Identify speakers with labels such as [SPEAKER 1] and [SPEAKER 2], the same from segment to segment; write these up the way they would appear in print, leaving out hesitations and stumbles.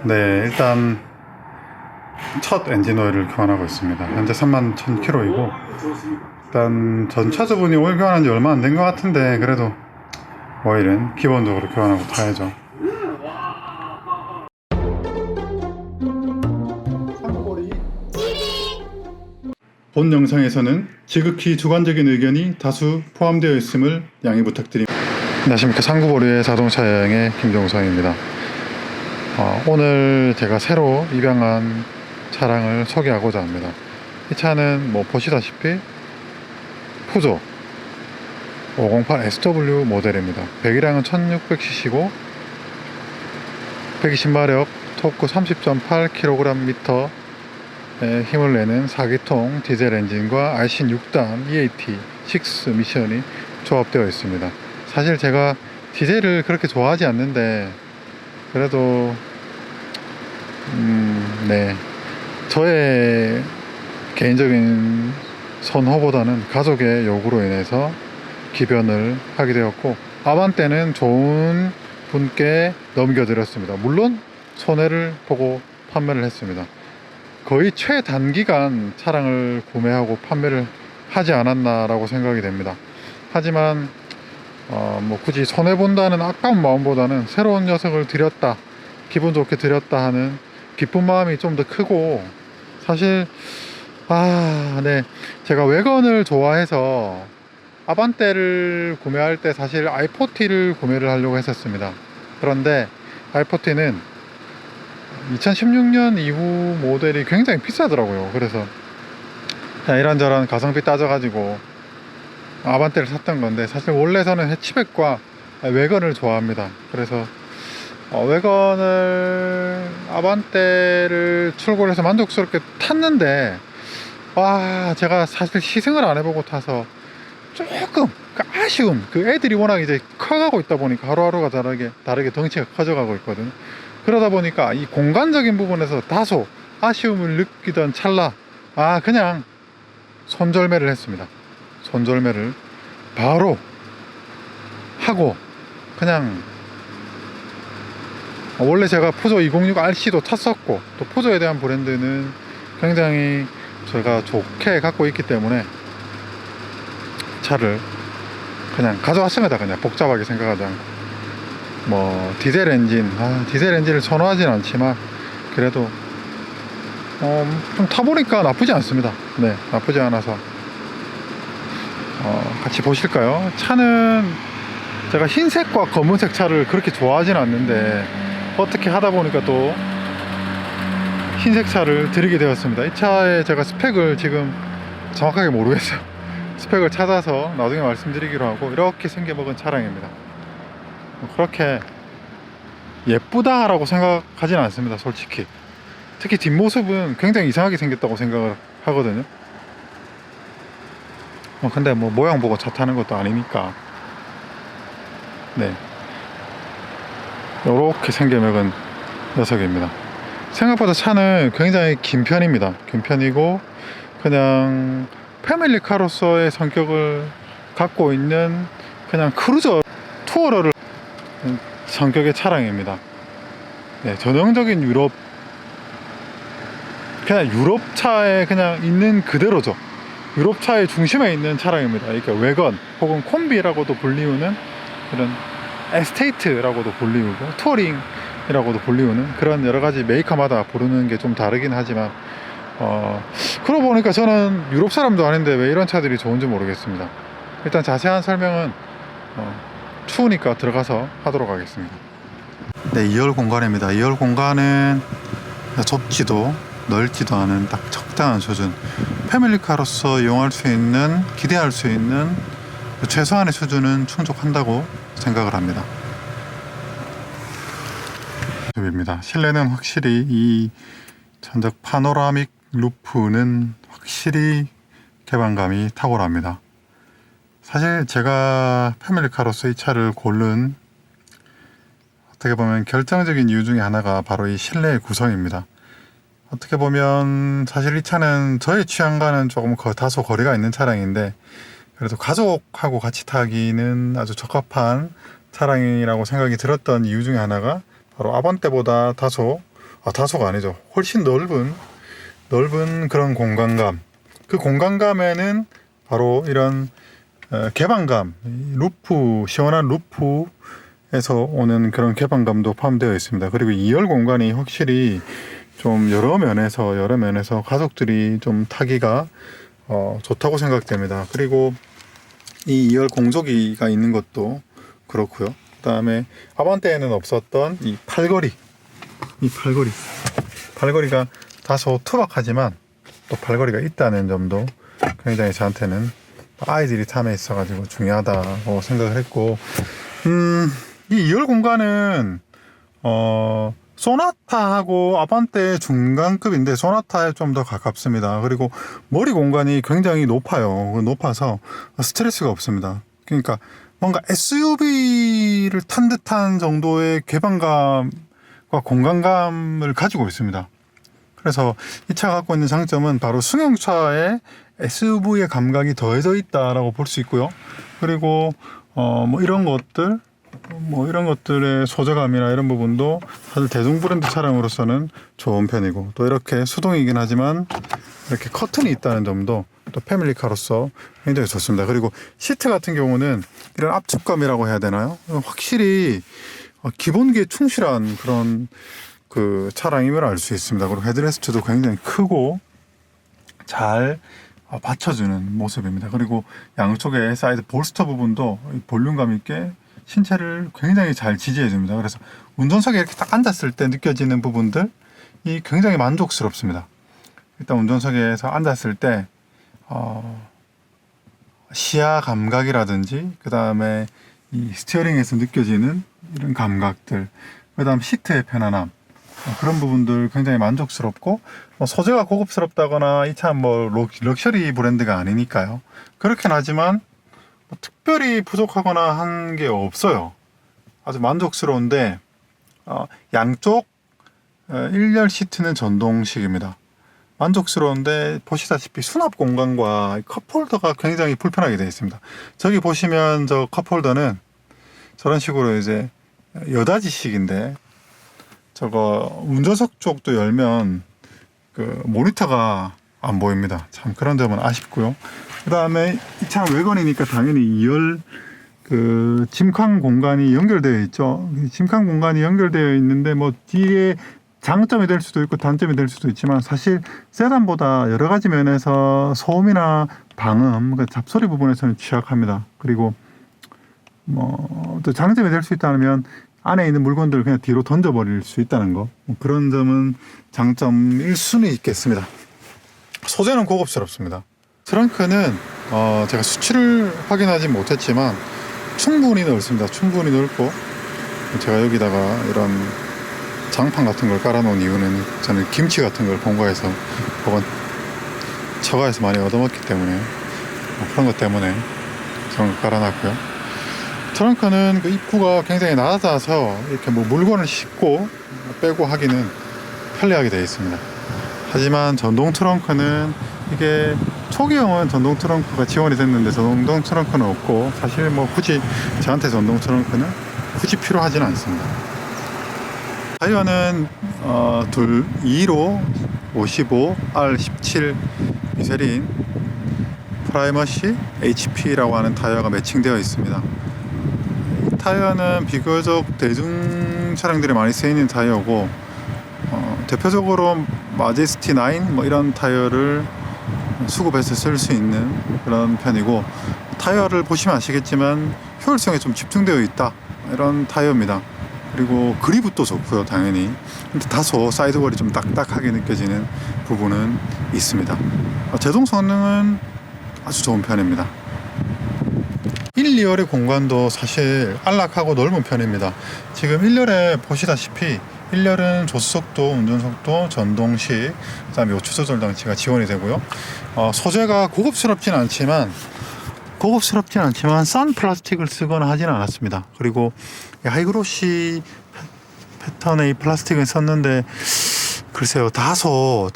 [SPEAKER 1] 네, 일단 첫 엔진 오일을 교환하고 있습니다. 현재 31,000km이고 일단 전 차주분이 오일 교환한 지 얼마 안 된 것 같은데 그래도 오일은 기본적으로 교환하고 타야죠. 본 영상에서는 지극히 주관적인 의견이 다수 포함되어 있음을 양해 부탁드립니다. 안녕하십니까. 상구보리의 자동차 여행의 김종성입니다. 오늘 제가 새로 입양한 차량을 소개하고자 합니다. 이 차는 보시다시피 푸조 508 SW 모델입니다. 배기량은 1600cc고 120마력, 토크 30.8kgm 힘을 내는 4기통 디젤 엔진과 RC 6단 EAT 6 미션이 조합되어 있습니다. 사실 제가 디젤을 그렇게 좋아하지 않는데 그래도 네, 저의 개인적인 선호보다는 가족의 요구로 인해서 기변을 하게 되었고 아반떼는 좋은 분께 넘겨드렸습니다. 물론 손해를 보고 판매를 했습니다. 거의 최단기간 차량을 구매하고 판매를 하지 않았나 라고 생각이 됩니다. 하지만 굳이 손해본다는 아까운 마음보다는 새로운 녀석을 드렸다, 기분 좋게 드렸다 하는 기쁜 마음이 좀 더 크고, 사실 네, 제가 외건을 좋아해서 아반떼를 구매할 때 사실 i40를 구매를 하려고 했었습니다. 그런데 i40는 2016년 이후 모델이 굉장히 비싸더라고요. 그래서 그냥 이런저런 가성비 따져가지고 아반떼를 샀던 건데, 사실 원래 저는 해치백과 외건을 좋아합니다. 그래서 외건을 아반떼를 출고를 해서 만족스럽게 탔는데 제가 사실 시승을 안 해보고 타서 조금 아쉬운, 애들이 워낙 이제 커가고 있다 보니까 하루하루가 다르게 덩치가 커져가고 있거든요. 그러다 보니까 이 공간적인 부분에서 다소 아쉬움을 느끼던 찰나 그냥 손절매를 했습니다. 손절매를 바로 하고 그냥 원래 제가 푸조 206 RC도 탔었고 또 푸조에 대한 브랜드는 굉장히 제가 좋게 갖고 있기 때문에 차를 그냥 가져왔습니다. 그냥 복잡하게 생각하지 않고 디젤 엔진 디젤 엔진을 선호하진 않지만 그래도 좀 타보니까 나쁘지 않습니다. 네, 나쁘지 않아서 같이 보실까요? 차는 제가 흰색과 검은색 차를 그렇게 좋아하진 않는데 어떻게 하다 보니까 또 흰색 차를 드리게 되었습니다. 이 차에 제가 스펙을 지금 정확하게 모르겠어요. 스펙을 찾아서 나중에 말씀드리기로 하고 이렇게 생겨먹은 차량입니다. 그렇게 예쁘다 라고 생각하진 않습니다. 솔직히 특히 뒷모습은 굉장히 이상하게 생겼다고 생각을 하거든요. 근데 모양 보고 차 타는 것도 아니니까 네, 이렇게 생겨먹은 녀석입니다. 생각보다 차는 굉장히 긴 편입니다. 긴 편이고 그냥 패밀리카로서의 성격을 갖고 있는 그냥 크루저 투어러를 성격의 차량입니다. 네, 전형적인 그냥 유럽차에 그냥 있는 그대로죠. 유럽차의 중심에 있는 차량입니다. 그러니까 외건 혹은 콤비라고도 불리우는 그런 에스테이트라고도 불리우고 투어링이라고도 불리우는 그런 여러가지 메이커마다 부르는 게 좀 다르긴 하지만 그러고 보니까 저는 유럽 사람도 아닌데 왜 이런 차들이 좋은지 모르겠습니다. 일단 자세한 설명은 추우니까 들어가서 하도록 하겠습니다. 네, 2열 공간입니다. 2열 공간은 좁지도 넓지도 않은 딱 적당한 수준, 패밀리카로서 이용할 수 있는, 기대할 수 있는 최소한의 수준은 충족한다고 생각을 합니다. 입니다. 실내는 확실히 이 전적 파노라믹 루프는 확실히 개방감이 탁월합니다. 사실 제가 패밀리카로서 이 차를 고른 어떻게 보면 결정적인 이유 중에 하나가 바로 이 실내의 구성입니다. 어떻게 보면 사실 이 차는 저의 취향과는 조금 다소 거리가 있는 차량인데 그래도 가족하고 같이 타기는 아주 적합한 차량이라고 생각이 들었던 이유 중에 하나가 바로 아반떼보다 다소 다소가 아니죠. 훨씬 넓은 그런 공간감. 그 공간감에는 바로 이런 개방감, 루프, 시원한 루프에서 오는 그런 개방감도 포함되어 있습니다. 그리고 2열 공간이 확실히 좀 여러 면에서 가족들이 좀 타기가 좋다고 생각됩니다. 그리고 이 2열 공조기가 있는 것도 그렇고요. 그 다음에 아반떼에는 없었던 이 팔걸이가 다소 투박하지만 또 팔걸이가 있다는 점도 굉장히 저한테는 아이들이 탐에 있어가지고 중요하다고 생각을 했고, 이 2열 공간은 소나타하고 아반떼 중간급인데 소나타에 좀 더 가깝습니다. 그리고 머리 공간이 굉장히 높아서 스트레스가 없습니다. 그러니까 뭔가 SUV를 탄 듯한 정도의 개방감과 공간감을 가지고 있습니다. 그래서 이 차가 갖고 있는 장점은 바로 승용차에 SUV의 감각이 더해져 있다라고 볼 수 있고요. 그리고 뭐 이런 것들의 소재감이나 이런 부분도 사실 대중 브랜드 차량으로서는 좋은 편이고, 또 이렇게 수동이긴 하지만 이렇게 커튼이 있다는 점도 또 패밀리카로서 굉장히 좋습니다. 그리고 시트 같은 경우는 이런 압축감이라고 해야 되나요? 확실히 기본기에 충실한 그런 그 차량임을 알 수 있습니다. 그리고 헤드레스트도 굉장히 크고 잘 받쳐주는 모습입니다. 그리고 양쪽에 사이드 볼스터 부분도 볼륨감 있게 신체를 굉장히 잘 지지해 줍니다. 그래서 운전석에 이렇게 딱 앉았을 때 느껴지는 부분들이 굉장히 만족스럽습니다. 일단 운전석에서 앉았을 때 시야 감각이라든지, 그 다음에 이 스티어링에서 느껴지는 이런 감각들, 그 다음 시트의 편안함, 그런 부분들 굉장히 만족스럽고, 소재가 고급스럽다거나 이 차 뭐 럭셔리 브랜드가 아니니까요. 그렇긴 하지만 특별히 부족하거나 한 게 없어요. 아주 만족스러운데, 양쪽 1열 시트는 전동식입니다. 만족스러운데 보시다시피 수납 공간과 컵홀더가 굉장히 불편하게 되어 있습니다. 저기 보시면 저 컵홀더는 저런 식으로 이제 여닫이식인데, 저거 운전석 쪽도 열면 그 모니터가 안 보입니다. 참 그런 점은 아쉽고요. 그 다음에 이 차 외관이니까 당연히 2열 그 짐칸 공간이 연결되어 있죠. 짐칸 공간이 연결되어 있는데 뭐 뒤에 장점이 될 수도 있고 단점이 될 수도 있지만, 사실 세단보다 여러 가지 면에서 소음이나 방음, 그러니까 잡소리 부분에서는 취약합니다. 그리고 뭐 또 장점이 될 수 있다면 안에 있는 물건들을 그냥 뒤로 던져버릴 수 있다는 거, 그런 점은 장점일 수는 있겠습니다. 소재는 고급스럽습니다. 트렁크는 제가 수치를 확인하지 못했지만 충분히 넓습니다. 충분히 넓고, 제가 여기다가 이런 장판 같은 걸 깔아놓은 이유는 저는 김치 같은 걸 본가에서 혹은 처가에서 많이 얻어먹기 때문에, 그런 것 때문에 저런 걸 깔아놨고요. 트렁크는 그 입구가 굉장히 낮아서 이렇게 뭐 물건을 싣고 빼고 하기는 편리하게 되어 있습니다. 하지만 전동 트렁크는 이게 초기형은 전동 트렁크가 지원이 됐는데 전동 트렁크는 없고, 사실 뭐 굳이 저한테 전동 트렁크는 굳이 필요하지는 않습니다. 타이어는 2로 55 R17 미쉐린 프라이머시 HP라고 하는 타이어가 매칭되어 있습니다. 이 타이어는 비교적 대중 차량들이 많이 쓰이는 타이어고, 대표적으로 마제스티 9 뭐 이런 타이어를 수급해서 쓸 수 있는 그런 편이고, 타이어를 보시면 아시겠지만 효율성에 좀 집중되어 있다, 이런 타이어입니다. 그리고 그립도 좋고요, 당연히. 근데 다소 사이드월이 좀 딱딱하게 느껴지는 부분은 있습니다. 제동 성능은 아주 좋은 편입니다. 1, 2열의 공간도 사실 안락하고 넓은 편입니다. 지금 1열에 보시다시피 1열은 조수석도 운전석도 전동식, 그 다음에 요추 조절 장치가 지원이 되고요. 소재가 고급스럽진 않지만 싼 플라스틱을 쓰거나 하지는 않았습니다. 그리고 하이그로시 패턴의 플라스틱을 썼는데, 글쎄요, 다소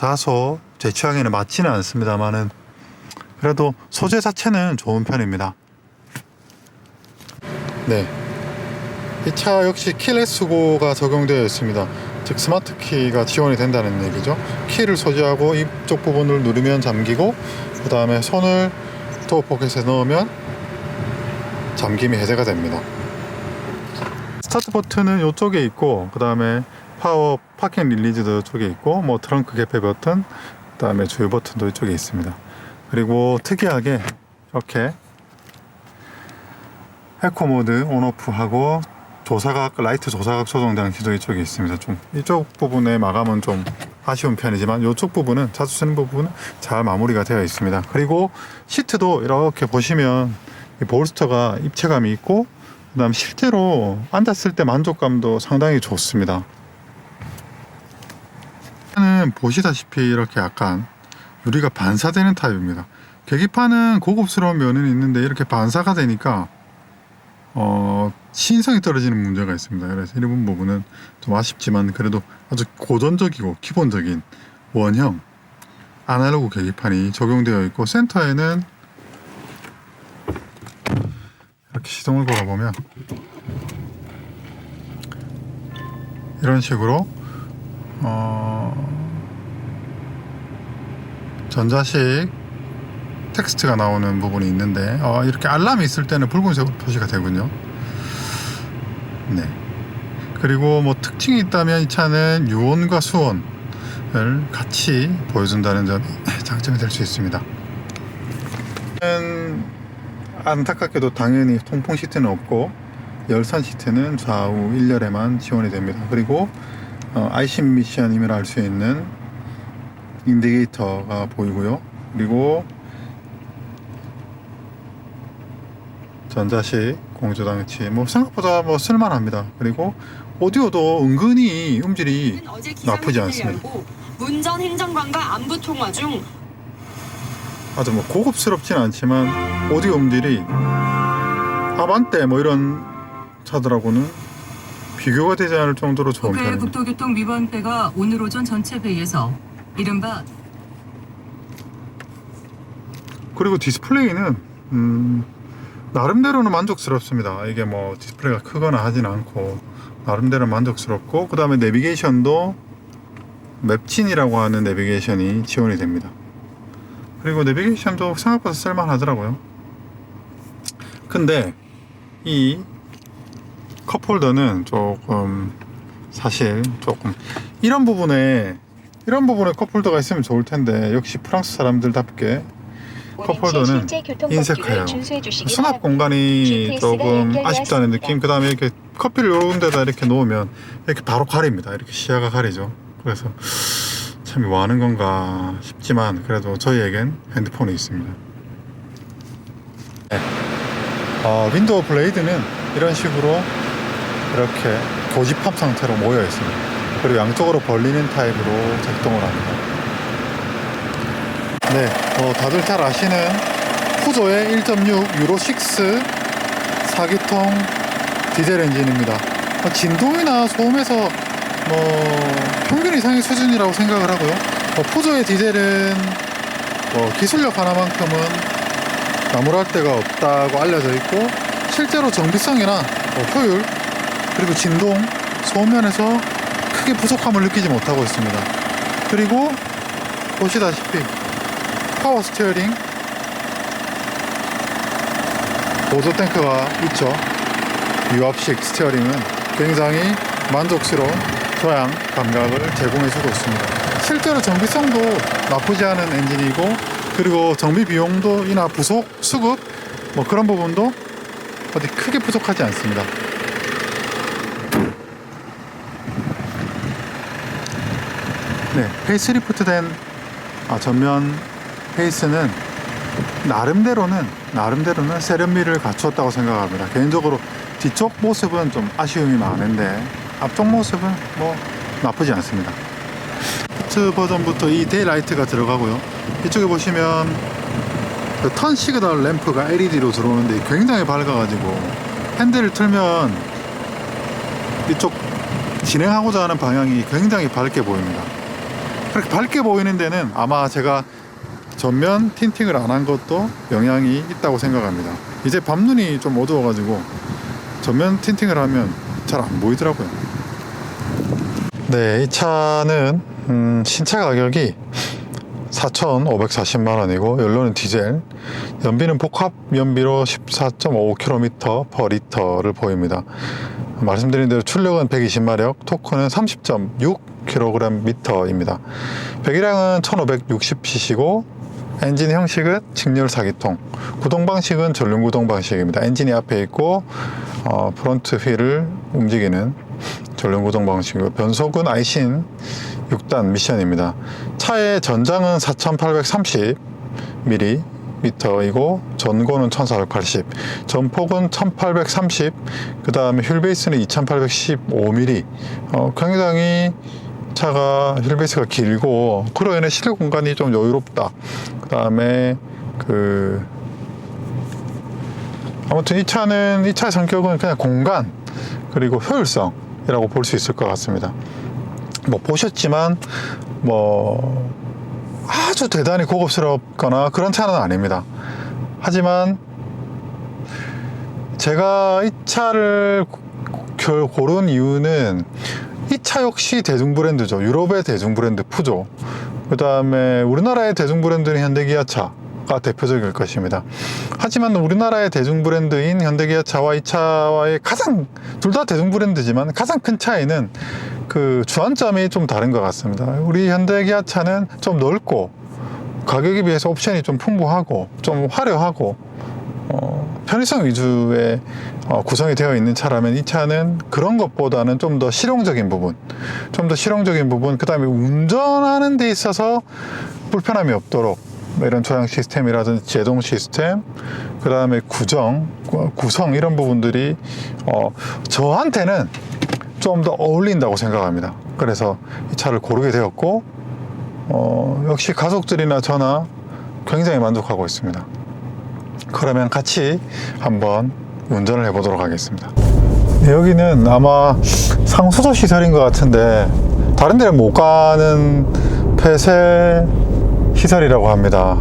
[SPEAKER 1] 제 취향에는 맞지는 않습니다만은 그래도 소재 자체는 좋은 편입니다. 네, 이 차 역시 킬레스 수고가 적용되어 있습니다. 즉 스마트 키가 지원이 된다는 얘기죠. 키를 소지하고 이쪽 부분을 누르면 잠기고, 그 다음에 손을 도어 포켓에 넣으면 잠김이 해제가 됩니다. 스타트 버튼은 이쪽에 있고, 그 다음에 파워 파킹 릴리즈도 이쪽에 있고, 뭐 트렁크 개폐 버튼, 그 다음에 주유 버튼도 이쪽에 있습니다. 그리고 특이하게 이렇게 에코 모드 온오프 하고 조사각, 라이트 조사각 조정 장치도 이쪽에 있습니다. 좀 이쪽 부분의 마감은 좀 아쉬운 편이지만 이쪽 부분은, 자주 쓰는 부분은 잘 마무리가 되어 있습니다. 그리고 시트도 이렇게 보시면 이 볼스터가 입체감이 있고, 그 다음 실제로 앉았을 때 만족감도 상당히 좋습니다. 보시다시피 이렇게 약간 유리가 반사되는 타입입니다. 계기판은 고급스러운 면은 있는데 이렇게 반사가 되니까 신성이 떨어지는 문제가 있습니다. 그래서 이런 부분은 좀 아쉽지만 그래도 아주 고전적이고 기본적인 원형 아날로그 계기판이 적용되어 있고, 센터에는 이렇게 시동을 걸어보면 이런 식으로 전자식 텍스트가 나오는 부분이 있는데, 이렇게 알람이 있을 때는 붉은색으로 표시가 되군요. 네. 그리고 뭐 특징이 있다면 이 차는 유온과 수온을 같이 보여준다는 점이 장점이 될 수 있습니다. 안타깝게도 당연히 통풍 시트는 없고, 열선 시트는 좌우 1열에만 지원이 됩니다. 그리고 IC 미션임을 알 수 있는 인디게이터가 보이고요. 그리고 전자식 공조장치, 뭐 생각보다 뭐 쓸만합니다. 그리고 오디오도 은근히 음질이 나쁘지 않습니다.
[SPEAKER 2] 문전 행정관과 안부 통화 중
[SPEAKER 1] 아주 뭐 고급스럽진 않지만 오디오 음질이 아반떼 뭐 이런 차들하고는 비교가 되지 않을 정도로 좋은 편입니다.
[SPEAKER 2] 국토교통위원회가 오늘 오전 전체 회의에서 이른바
[SPEAKER 1] 그리고 디스플레이는 나름대로는 만족스럽습니다. 이게 뭐 디스플레이가 크거나 하진 않고 나름대로 만족스럽고, 그 다음에 내비게이션도 맵진이라고 하는 내비게이션이 지원이 됩니다. 그리고 내비게이션도 생각보다 쓸만하더라고요. 근데 이 컵홀더는 조금 사실 조금 이런 부분에 컵홀더가 있으면 좋을 텐데, 역시 프랑스 사람들답게 컵홀더는 인색하여 수납 공간이 조금 아쉽다는 느낌. 그 다음에 이렇게 커피를 요런 데다 이렇게 놓으면 이렇게 바로 가립니다. 이렇게 시야가 가리죠. 그래서 참 뭐 하는 건가 싶지만 그래도 저희에겐 핸드폰이 있습니다. 네. 윈도우 블레이드는 이런 식으로 이렇게 교집합 상태로 모여 있습니다. 그리고 양쪽으로 벌리는 타입으로 작동을 합니다. 네, 다들 잘 아시는 푸조의 1.6 유로6 4기통 디젤 엔진입니다. 진동이나 소음에서 평균 이상의 수준이라고 생각을 하고요. 푸조의 디젤은 기술력 하나만큼은 나무랄 데가 없다고 알려져 있고, 실제로 정비성이나 효율, 그리고 진동, 소음 면에서 크게 부족함을 느끼지 못하고 있습니다. 그리고 보시다시피 파워 스티어링, 보조 탱크가 있죠. 유압식 스티어링은 굉장히 만족스러운 조향 감각을 제공해주고 있습니다. 실제로 정비성도 나쁘지 않은 엔진이고, 그리고 정비 비용도 이나 부속, 수급 그런 부분도 어디 크게 부족하지 않습니다. 네, 페이스리프트된 전면 페이스는 나름대로는 세련미를 갖추었다고 생각합니다. 개인적으로 뒤쪽 모습은 좀 아쉬움이 많은데 앞쪽 모습은 나쁘지 않습니다. 스포츠 버전부터 이 데이라이트가 들어가고요. 이쪽에 보시면 그 턴 시그널 램프가 LED로 들어오는데 굉장히 밝아가지고 핸들을 틀면 이쪽 진행하고자 하는 방향이 굉장히 밝게 보입니다. 그렇게 밝게 보이는 데는 아마 제가 전면 틴팅을 안 한 것도 영향이 있다고 생각합니다. 이제 밤눈이 좀 어두워가지고 전면 틴팅을 하면 잘 안 보이더라고요. 네, 이 차는 신차 가격이 4,540만원이고 연료는 디젤, 연비는 복합 연비로 14.5km per 리터를 보입니다. 말씀드린 대로 출력은 120마력, 토크는 30.6kgm입니다. 배기량은 1560cc고 엔진 형식은 직렬 4기통, 구동 방식은 전륜 구동 방식입니다. 엔진이 앞에 있고 프론트 휠을 움직이는 전륜 구동 방식이고, 변속은 아이신 6단 미션입니다. 차의 전장은 4830mm이고 전고는 1480, 전폭은 1830, 그 다음에 휠베이스는 2815mm. 굉장히 차가 휠베이스가 길고 그로 인해 실내 공간이 좀 여유롭다. 그 다음에 아무튼 이 차의 성격은 그냥 공간 그리고 효율성이라고 볼 수 있을 것 같습니다. 뭐 보셨지만 뭐 아주 대단히 고급스럽거나 그런 차는 아닙니다. 하지만 제가 이 차를 고른 이유는 이 차 역시 대중 브랜드죠. 유럽의 대중 브랜드 푸조, 그 다음에 우리나라의 대중 브랜드는 현대기아차가 대표적일 것입니다. 하지만 우리나라의 대중 브랜드인 현대기아차와 이 차와의 둘 다 대중 브랜드지만 가장 큰 차이는 그 주안점이 좀 다른 것 같습니다. 우리 현대기아차는 좀 넓고 가격에 비해서 옵션이 좀 풍부하고 좀 화려하고 편의성 위주의 구성이 되어 있는 차라면 이 차는 그런 것보다는 좀 더 실용적인 부분, 그 다음에 운전하는 데 있어서 불편함이 없도록 이런 조향 시스템이라든지 제동 시스템, 그 다음에 구성 이런 부분들이 저한테는 좀 더 어울린다고 생각합니다. 그래서 이 차를 고르게 되었고 역시 가족들이나 저나 굉장히 만족하고 있습니다. 그러면 같이 한번 운전을 해보도록 하겠습니다. 네, 여기는 아마 상수도 시설인 것 같은데 다른 데는 못 가는 폐쇄 시설이라고 합니다.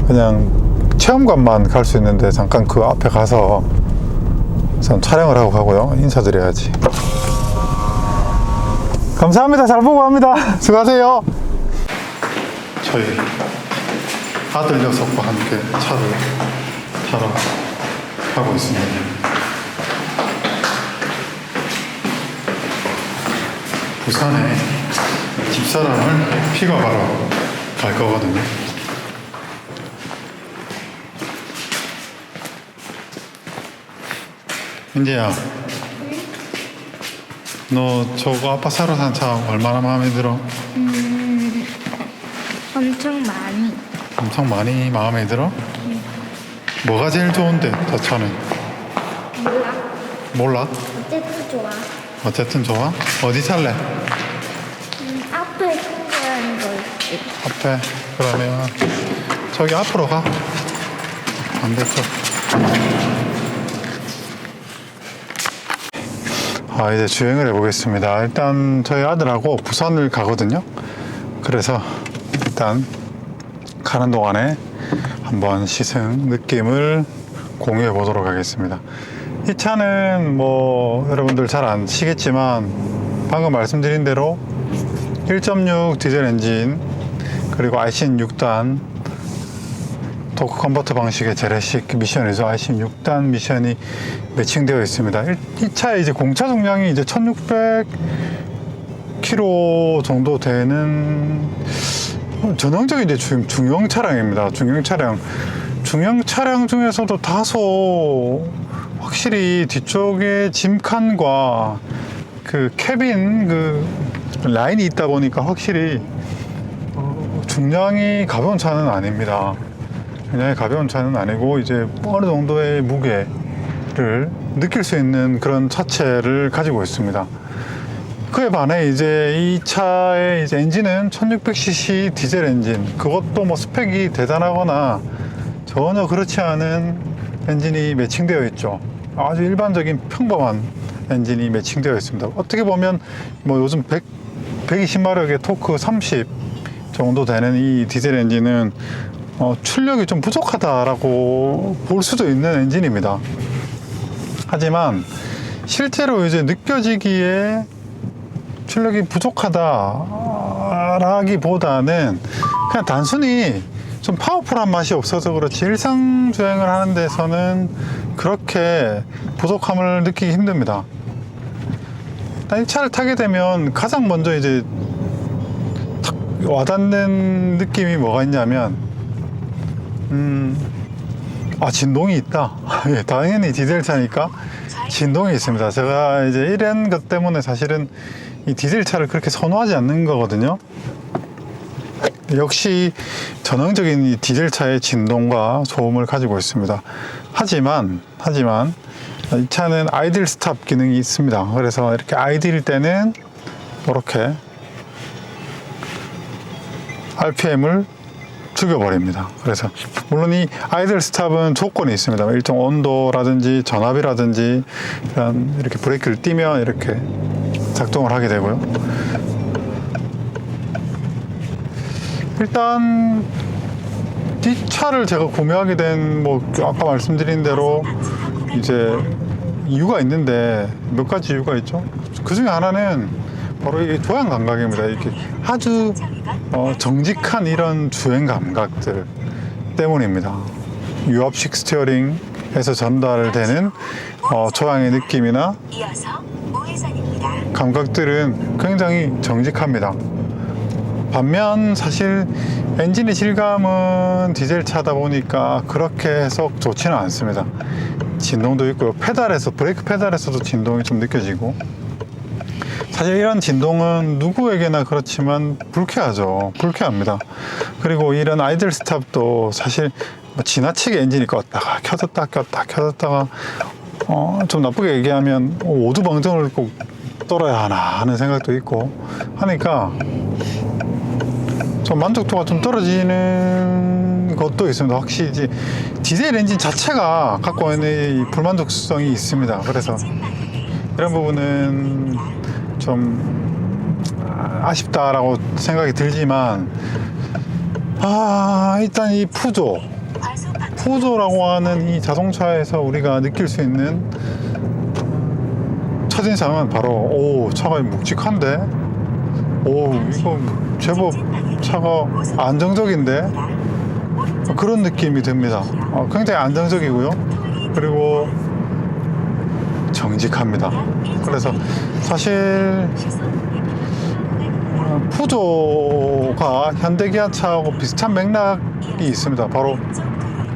[SPEAKER 1] 그냥 체험관만 갈 수 있는데 잠깐 그 앞에 가서 우선 촬영을 하고 가고요. 인사드려야지. 감사합니다. 잘 보고 갑니다. 수고하세요. 저희 아들 녀석과 함께 차를 타러 가고 있습니다. 부산에 집사람을 픽업하러 갈 거거든요. 민재야, 너 저거 아빠 새로 산 차 얼마나 마음에 들어?
[SPEAKER 3] 엄청 많이
[SPEAKER 1] 마음에 들어? 뭐가 제일 좋은데, 저 차는? 몰라? 어쨌든 좋아? 어디 살래?
[SPEAKER 3] 앞에 친구라는 거 있지.
[SPEAKER 1] 앞에. 그러면 저기 앞으로 가. 반대쪽. 이제 주행을 해보겠습니다. 일단 저희 아들하고 부산을 가거든요. 그래서 일단 가는 동안에 한번 시승 느낌을 공유해 보도록 하겠습니다. 이 차는 뭐 여러분들 잘 아시겠지만 방금 말씀드린 대로 1.6 디젤 엔진 그리고 아이신 6단 토크 컨버터 방식의 재래식 미션이죠. 아이신 6단 미션이 매칭되어 있습니다. 이 차의 이제 공차重量이 이제 1600km 정도 되는 전형적인 이제 중형 차량입니다. 중형 차량 중에서도 다소 확실히 뒤쪽에 짐칸과 그 캐빈 그 라인이 있다 보니까 확실히 중량이 가벼운 차는 아닙니다. 굉장히 가벼운 차는 아니고 이제 어느 정도의 무게를 느낄 수 있는 그런 차체를 가지고 있습니다. 그에 반해 이제 이 차의 이제 엔진은 1600cc 디젤 엔진, 그것도 뭐 스펙이 대단하거나 전혀 그렇지 않은 엔진이 매칭되어 있죠. 아주 일반적인 평범한 엔진이 매칭되어 있습니다. 어떻게 보면 뭐 요즘 120마력의 토크 30 정도 되는 이 디젤 엔진은 출력이 좀 부족하다라고 볼 수도 있는 엔진입니다. 하지만 실제로 이제 느껴지기에 출력이 부족하다라기보다는 그냥 단순히 좀 파워풀한 맛이 없어서 그렇지 일상 주행을 하는 데서는 그렇게 부족함을 느끼기 힘듭니다. 일단 이 차를 타게 되면 가장 먼저 이제 탁 와닿는 느낌이 뭐가 있냐면 진동이 있다. 예, 당연히 디젤 차니까 진동이 있습니다. 제가 이제 이런 것 때문에 사실은 이 디젤 차를 그렇게 선호하지 않는 거거든요. 역시 전형적인 이 디젤 차의 진동과 소음을 가지고 있습니다. 하지만 이 차는 아이들 스탑 기능이 있습니다. 그래서 이렇게 아이들일 때는 이렇게 RPM을 죽여버립니다. 그래서 물론 이 아이들 스탑은 조건이 있습니다. 일정 온도라든지 전압이라든지 이렇게 브레이크를 띄면 이렇게 작동을 하게 되고요. 일단 이 차를 제가 구매하게 된 뭐 아까 말씀드린 대로 이제 이유가 있는데 몇 가지 이유가 있죠. 그 중에 하나는 바로 이 조향 감각입니다. 이렇게 아주 정직한 이런 주행 감각들 때문입니다. 유압식 스티어링에서 전달되는 조향의 느낌이나 감각들은 굉장히 정직합니다. 반면 사실 엔진의 질감은 디젤 차다 보니까 그렇게 썩 좋지는 않습니다. 진동도 있고요. 브레이크 페달에서도 진동이 좀 느껴지고, 사실 이런 진동은 누구에게나 그렇지만 불쾌합니다. 그리고 이런 아이들 스탑도 사실 지나치게 엔진이 껐다가 켜졌다가 좀 나쁘게 얘기하면 오두방정을 꼭 떨어야 하나 하는 생각도 있고 하니까 좀 만족도가 좀 떨어지는 것도 있습니다. 확실히 이제 디젤 엔진 자체가 갖고 있는 이 불만족성이 있습니다. 그래서 이런 부분은 좀 아쉽다라고 생각이 들지만, 일단 이 푸조라고 하는 이 자동차에서 우리가 느낄 수 있는 첫인상은 바로 차가 묵직한데, 이거 제법 차가 안정적인데, 그런 느낌이 듭니다. 굉장히 안정적이고요. 그리고 정직합니다. 그래서 사실 푸조가 현대기아차하고 비슷한 맥락이 있습니다. 바로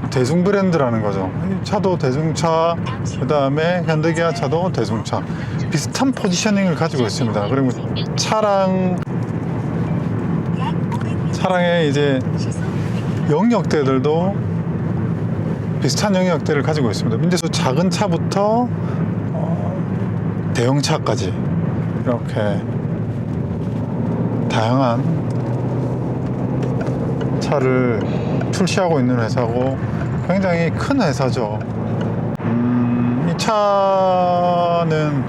[SPEAKER 1] 대중 브랜드라는 거죠. 이 차도 대중차, 그 다음에 현대기아차도 대중차, 비슷한 포지셔닝을 가지고 있습니다. 그리고 차량의 이제 영역대들도 비슷한 영역대를 가지고 있습니다. 문제서 작은 차부터 대형차까지 이렇게 다양한 차를 출시하고 있는 회사고 굉장히 큰 회사죠. 이 차는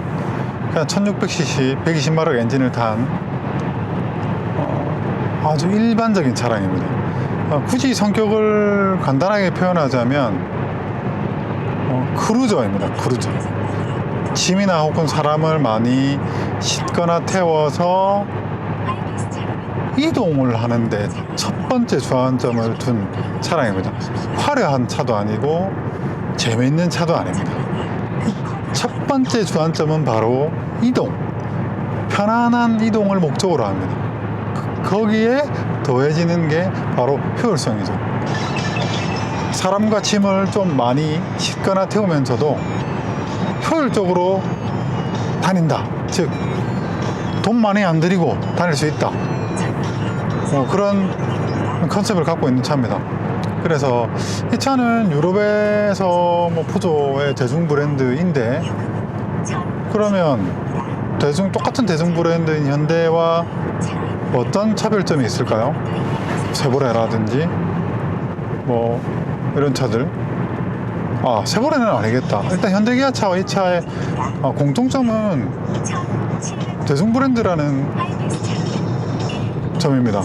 [SPEAKER 1] 그냥 1600cc 120마력 엔진을 탄 아주 일반적인 차량입니다. 굳이 성격을 간단하게 표현하자면 크루저입니다. 크루저. 짐이나 혹은 사람을 많이 싣거나 태워서 이동을 하는데 첫 번째 주안점을 둔 차량입니다. 화려한 차도 아니고 재미있는 차도 아닙니다. 첫 번째 주안점은 바로 편안한 이동을 목적으로 합니다. 거기에 더해지는 게 바로 효율성이죠. 사람과 짐을 좀 많이 싣거나 태우면서도 효율적으로 다닌다. 즉, 돈 많이 안 들이고 다닐 수 있다. 그런 컨셉을 갖고 있는 차입니다. 그래서 이 차는 유럽에서 푸조의 대중 브랜드인데, 그러면 똑같은 대중 브랜드인 현대와 어떤 차별점이 있을까요? 세보레라든지 이런 차들. 세보레는 아니겠다. 일단 현대기아차와 이 차의 공통점은 대중 브랜드라는 점입니다.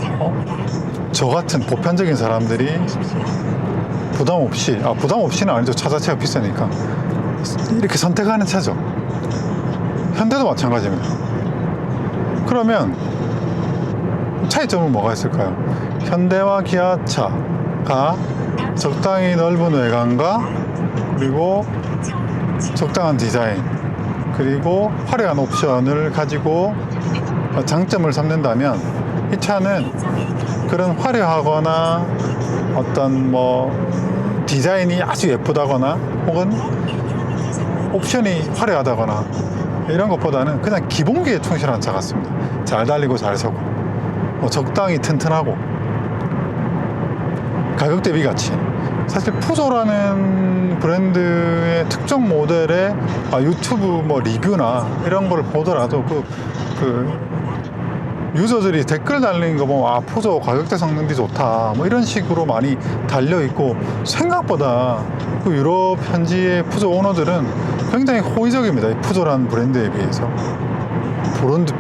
[SPEAKER 1] 저 같은 보편적인 사람들이 부담 없이는 아니죠. 차 자체가 비싸니까 이렇게 선택하는 차죠. 현대도 마찬가지입니다. 그러면 차이점은 뭐가 있을까요? 현대와 기아차가 적당히 넓은 외관과 그리고 적당한 디자인 그리고 화려한 옵션을 가지고 장점을 삼는다면 이 차는 그런 화려하거나 어떤 뭐 디자인이 아주 예쁘다거나 혹은 옵션이 화려하다거나 이런 것보다는 그냥 기본기에 충실한 차 같습니다. 잘 달리고 잘 서고 적당히 튼튼하고 가격 대비 가치. 사실 푸조라는 브랜드의 특정 모델의 유튜브 뭐 리뷰나 이런 걸 보더라도 그 유저들이 댓글 달리는 거 보면 푸조 가격대 성능이 좋다 뭐 이런 식으로 많이 달려 있고 생각보다 그 유럽 현지의 푸조 오너들은 굉장히 호의적입니다. 이 푸조라는 브랜드에 비해서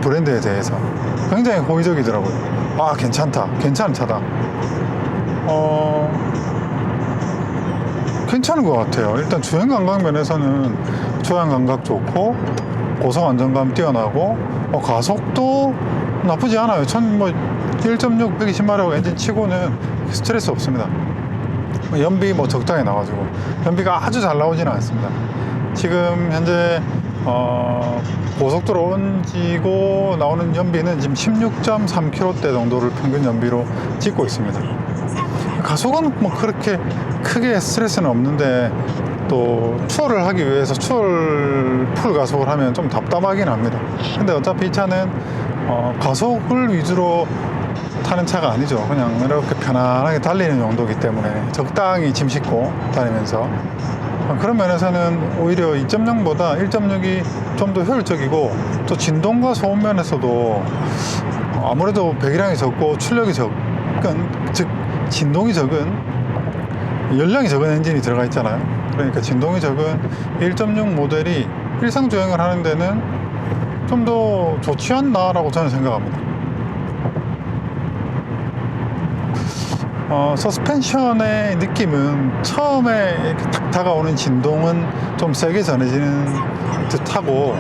[SPEAKER 1] 브랜드에 대해서 굉장히 호의적이더라고요. 괜찮다, 괜찮은 차다. 괜찮은 것 같아요. 일단 주행 감각 면에서는 조향 감각 좋고 고속 안정감 뛰어나고 가속도 나쁘지 않아요. 1.6 120마력 엔진 치고는 스트레스 없습니다. 연비 적당히 나와주고 연비가 아주 잘 나오지는 않습니다. 지금 현재 고속도로 옮기고 나오는 연비는 지금 16.3km대 정도를 평균 연비로 찍고 있습니다. 가속은 그렇게 크게 스트레스는 없는데 또 추월을 하기 위해서 추월 풀 가속을 하면 좀 답답하긴 합니다. 근데 어차피 이 차는 가속을 위주로 타는 차가 아니죠. 그냥 이렇게 편안하게 달리는 용도이기 때문에 적당히 짐 싣고 다니면서 그런 면에서는 오히려 2.0보다 1.6이 좀 더 효율적이고 또 진동과 소음 면에서도 아무래도 배기량이 적고 출력이 적은, 즉 진동이 적은, 연량이 적은 엔진이 들어가 있잖아요. 그러니까 진동이 적은 1.6 모델이 일상 주행을 하는 데는 좀 더 좋지 않나라고 저는 생각합니다. 서스펜션의 느낌은 처음에 이렇게 탁 다가오는 진동은 좀 세게 전해지는 듯하고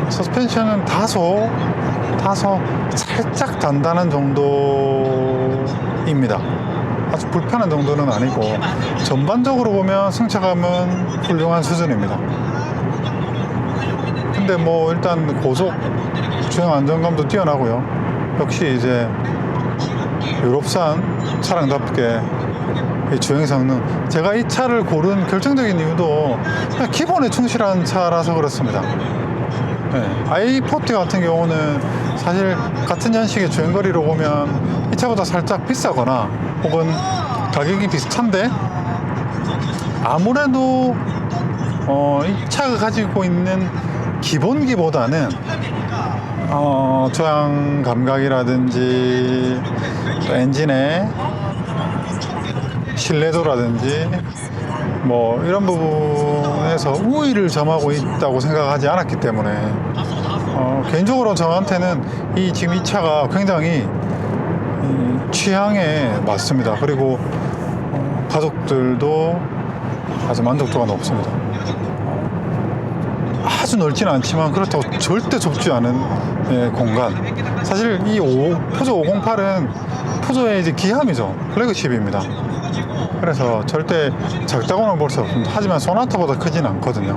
[SPEAKER 1] 서스펜션은 다소 살짝 단단한 정도입니다. 아주 불편한 정도는 아니고 전반적으로 보면 승차감은 훌륭한 수준입니다. 근데 일단 고속 주행 안정감도 뛰어나고요. 역시 이제 유럽산 차량답게 이 주행 성능, 제가 이 차를 고른 결정적인 이유도 그냥 기본에 충실한 차라서 그렇습니다. i40 같은 경우는 사실 같은 연식의 주행거리로 보면 이 차보다 살짝 비싸거나 혹은 가격이 비슷한데 아무래도 이 차가 가지고 있는 기본기보다는 조향 감각이라든지 또 엔진의 신뢰도라든지 이런 부분에서 우위를 점하고 있다고 생각하지 않았기 때문에 개인적으로 저한테는 지금 이 차가 굉장히 취향에 맞습니다. 그리고 가족들도 아주 만족도가 높습니다. 아주 넓지는 않지만 그렇다고 절대 좁지 않은 공간. 사실 이 푸조 508은 푸조의 이제 기함이죠. 플래그십입니다. 그래서 절대 작다고는 볼 수 없습니다. 하지만 소나타보다 크진 않거든요.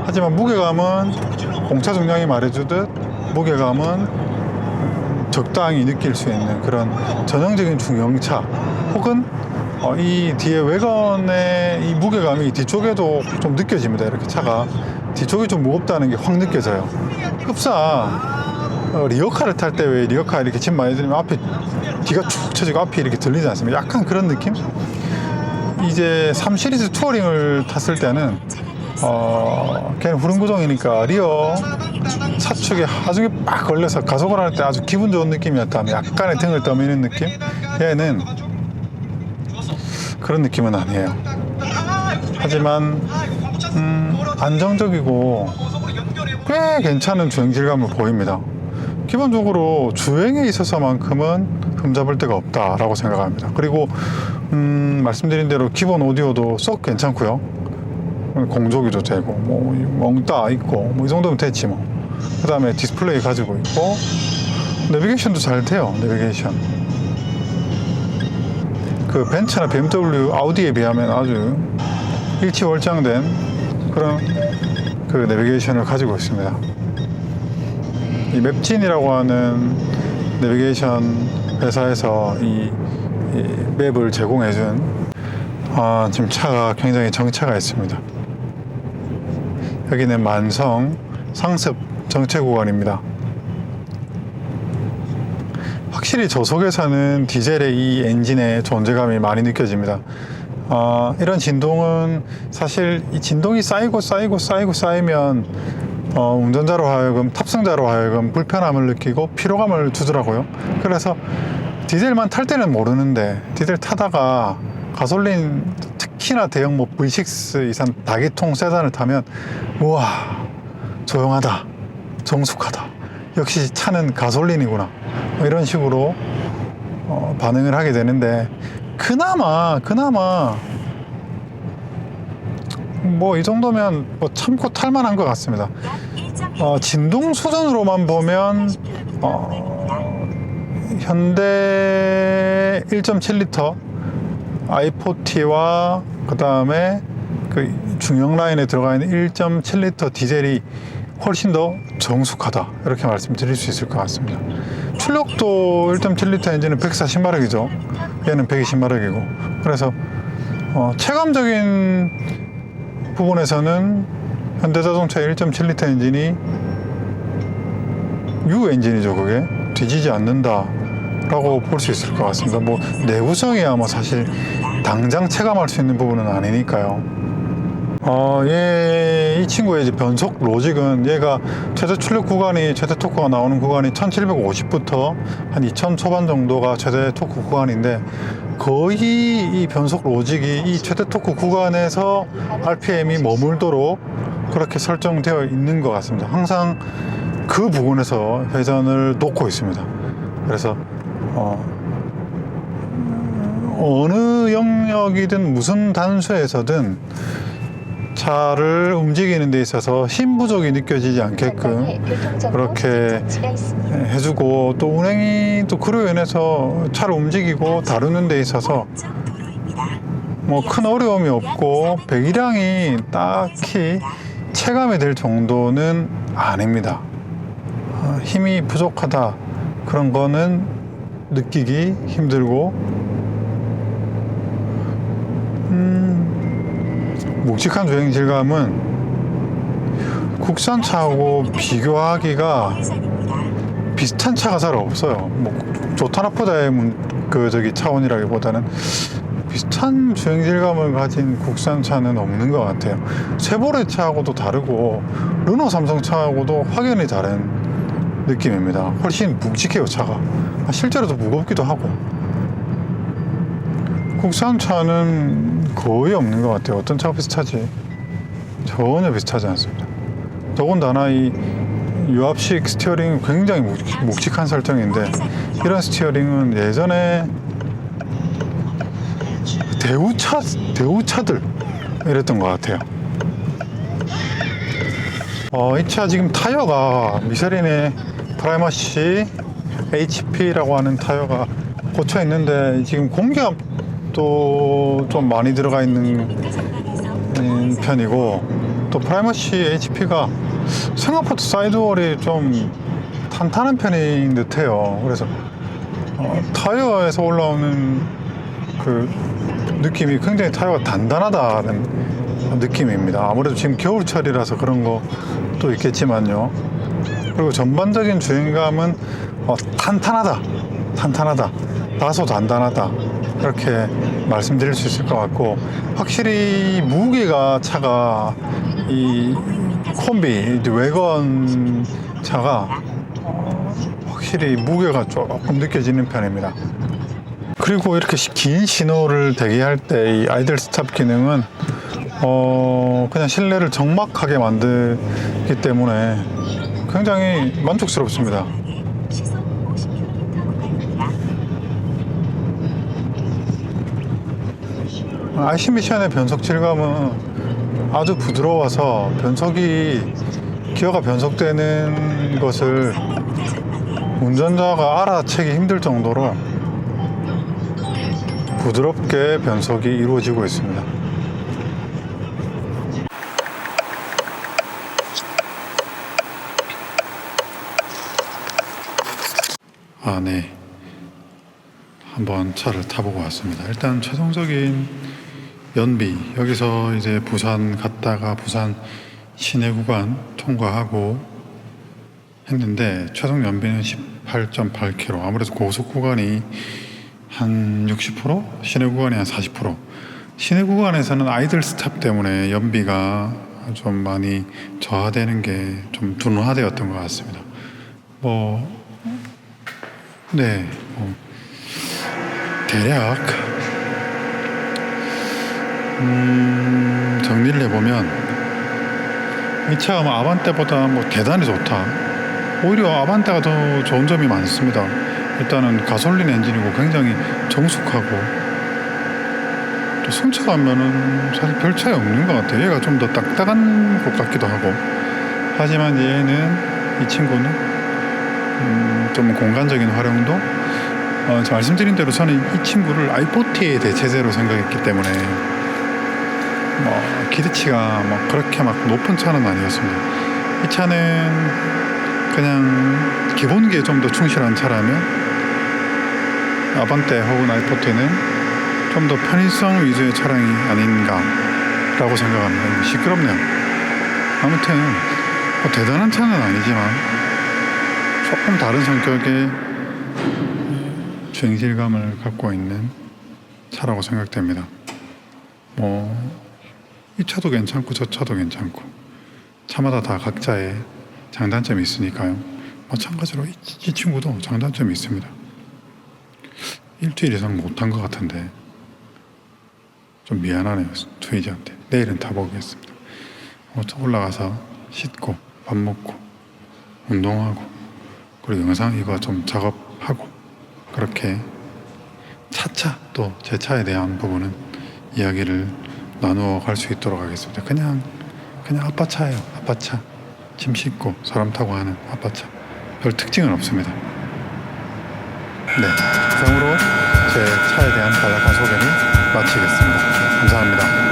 [SPEAKER 1] 하지만 무게감은 공차 중량이 말해주듯 무게감은 적당히 느낄 수 있는 그런 전형적인 중형차 혹은 이 뒤에 외관의 이 무게감이 뒤쪽에도 좀 느껴집니다. 이렇게 차가 뒤쪽이 좀 무겁다는 게 확 느껴져요. 흡사 리어카를 탈 때 왜 리어카 이렇게 짐 많이 들면 앞에 뒤가 축 처지고 앞이 이렇게 들리지 않습니까? 약간 그런 느낌? 이제 3 시리즈 투어링을 탔을 때는 걔는 후륜구동이니까 리어 차축에 하중에 빡 걸려서 가속을 할 때 아주 기분 좋은 느낌이었다면 약간의 등을 떠미는 느낌? 얘는 그런 느낌은 아니에요. 하지만 안정적이고 꽤 괜찮은 주행 질감을 보입니다. 기본적으로 주행에 있어서만큼은 흠잡을 데가 없다라고 생각합니다. 그리고 말씀드린 대로 기본 오디오도 썩 괜찮고요. 공조기도 되고 멍따 있고 이 정도면 됐지 뭐. 그 다음에 디스플레이 가지고 있고, 내비게이션도 잘 돼요. 내비게이션. 그 벤츠나 BMW, 아우디에 비하면 아주 일치월장된 그런 그 내비게이션을 가지고 있습니다. 이 맵진이라고 하는 내비게이션 회사에서 이 맵을 제공해준 지금 차가 굉장히 정체가 있습니다. 여기는 만성 상습 정체 구간입니다. 확실히 저속에서는 디젤의 이 엔진의 존재감이 많이 느껴집니다. 이런 진동은 사실 이 진동이 쌓이면 운전자로 하여금, 탑승자로 하여금 불편함을 느끼고 피로감을 주더라고요. 그래서 디젤만 탈 때는 모르는데 디젤 타다가 가솔린, 특히나 대형 뭐 V6 이상 다기통 세단을 타면 우와, 조용하다, 정숙하다, 역시 차는 가솔린이구나, 뭐 이런 식으로 반응을 하게 되는데, 그나마 뭐 이 정도면 뭐 참고 탈만한 것 같습니다. 진동 수준으로만 보면 현대 1.7L i40와 그 다음에 그 중형 라인에 들어가 있는 1.7L 디젤이 훨씬 더 정숙하다, 이렇게 말씀드릴 수 있을 것 같습니다. 출력도 1.7L 엔진은 140마력이죠. 얘는 120마력이고, 그래서 체감적인 부분에서는 현대자동차의 1.7L 엔진이 U 엔진이죠. 그게 뒤지지 않는다 라고 볼 수 있을 것 같습니다. 뭐 내구성이야 뭐 사실 당장 체감할 수 있는 부분은 아니니까요. 이 친구의 이제 변속 로직은, 얘가 최대 출력 구간이, 최대 토크가 나오는 구간이 1750부터 한 2000 초반 정도가 최대 토크 구간인데, 거의 이 변속 로직이 이 최대 토크 구간에서 RPM이 머물도록 그렇게 설정되어 있는 것 같습니다. 항상 그 부분에서 회전을 놓고 있습니다. 그래서 어느 영역이든 무슨 단수에서든 차를 움직이는 데 있어서 힘 부족이 느껴지지 않게끔 그렇게 해주고, 또 운행이 또 그로 인해서 차를 움직이고 다루는 데 있어서 뭐 큰 어려움이 없고 배기량이 딱히 체감이 될 정도는 아닙니다. 힘이 부족하다 그런 거는 느끼기 힘들고, 묵직한 주행 질감은 국산차하고 비교하기가 비슷한 차가 잘 없어요. 뭐 좋다 나쁘다의 차원이라기보다는 비슷한 주행 질감을 가진 국산차는 없는 것 같아요. 쉐보레 차하고도 다르고 르노 삼성 차하고도 확연히 다른 느낌입니다. 훨씬 묵직해요, 차가. 실제로도 무겁기도 하고. 국산차는 거의 없는 것 같아요. 어떤 차가 비슷하지? 전혀 비슷하지 않습니다. 더군다나 이 유압식 스티어링은 굉장히 묵직한 설정인데, 이런 스티어링은 예전에 대우차들 이랬던 것 같아요. 이 차 지금 타이어가 미쉐린의 프라이머시 HP라고 하는 타이어가 꽂혀 있는데, 지금 공기압도 좀 많이 들어가 있는 편이고, 또 프라이머시 HP가 생각보다 사이드월이 좀 탄탄한 편인 듯해요. 그래서 타이어에서 올라오는 그 느낌이 굉장히 타이어가 단단하다는 느낌입니다. 아무래도 지금 겨울철이라서 그런 것도 있겠지만요. 그리고 전반적인 주행감은 탄탄하다, 다소 단단하다, 이렇게 말씀드릴 수 있을 것 같고, 확실히 무게가 차가 이 콤비, 외건 차가 확실히 무게가 조금 느껴지는 편입니다. 그리고 이렇게 긴 신호를 대기할 때 이 아이들 스탑 기능은 그냥 실내를 적막하게 만들기 때문에 굉장히 만족스럽습니다. IC 미션의 변속 질감은 아주 부드러워서 변속이 기어가 변속되는 것을 운전자가 알아채기 힘들 정도로 부드럽게 변속이 이루어지고 있습니다. 아, 네. 한번 차를 타보고 왔습니다. 일단 최종적인 연비, 여기서 이제 부산 갔다가 부산 시내 구간 통과하고 했는데 최종 연비는 18.8km. 아무래도 고속 구간이 한 60%, 시내 구간이 한 40%. 시내 구간에서는 아이들 스탑 때문에 연비가 좀 많이 저하되는 게 좀 둔화되었던 것 같습니다. 네, 대략 정리를 해보면 이 차가 아반떼보다 대단히 좋다. 오히려 아반떼가 더 좋은 점이 많습니다. 일단은 가솔린 엔진이고 굉장히 정숙하고 또 승차감면은 사실 별 차이 없는 것 같아요. 얘가 좀 더 딱딱한 것 같기도 하고. 하지만 이 친구는 좀 공간적인 활용도 말씀드린 대로 저는 이 친구를 i40의 대체제로 생각했기 때문에 기대치가 그렇게 높은 차는 아니었습니다. 이 차는 그냥 기본기에 좀 더 충실한 차라면 아반떼 혹은 i40는 좀 더 편의성 위주의 차량이 아닌가 라고 생각합니다. 시끄럽네요. 아무튼 대단한 차는 아니지만 조금 다른 성격의 주행질감을 갖고 있는 차라고 생각됩니다. 이 차도 괜찮고 저 차도 괜찮고 차마다 다 각자의 장단점이 있으니까요. 마찬가지로 이 친구도 장단점이 있습니다. 일주일 이상 못한 것 같은데 좀 미안하네요. 투이지한테. 내일은 타보겠습니다. 올라가서 씻고 밥 먹고 운동하고 그리고 영상 이거 좀 작업하고 그렇게 차차 또 제 차에 대한 부분은 이야기를 나누어 갈 수 있도록 하겠습니다. 그냥 아빠차예요. 아빠차. 짐 싣고 사람 타고 하는 아빠차. 별 특징은 없습니다. 네, 이상으로 제 차에 대한 간략한 소개를 마치겠습니다. 감사합니다.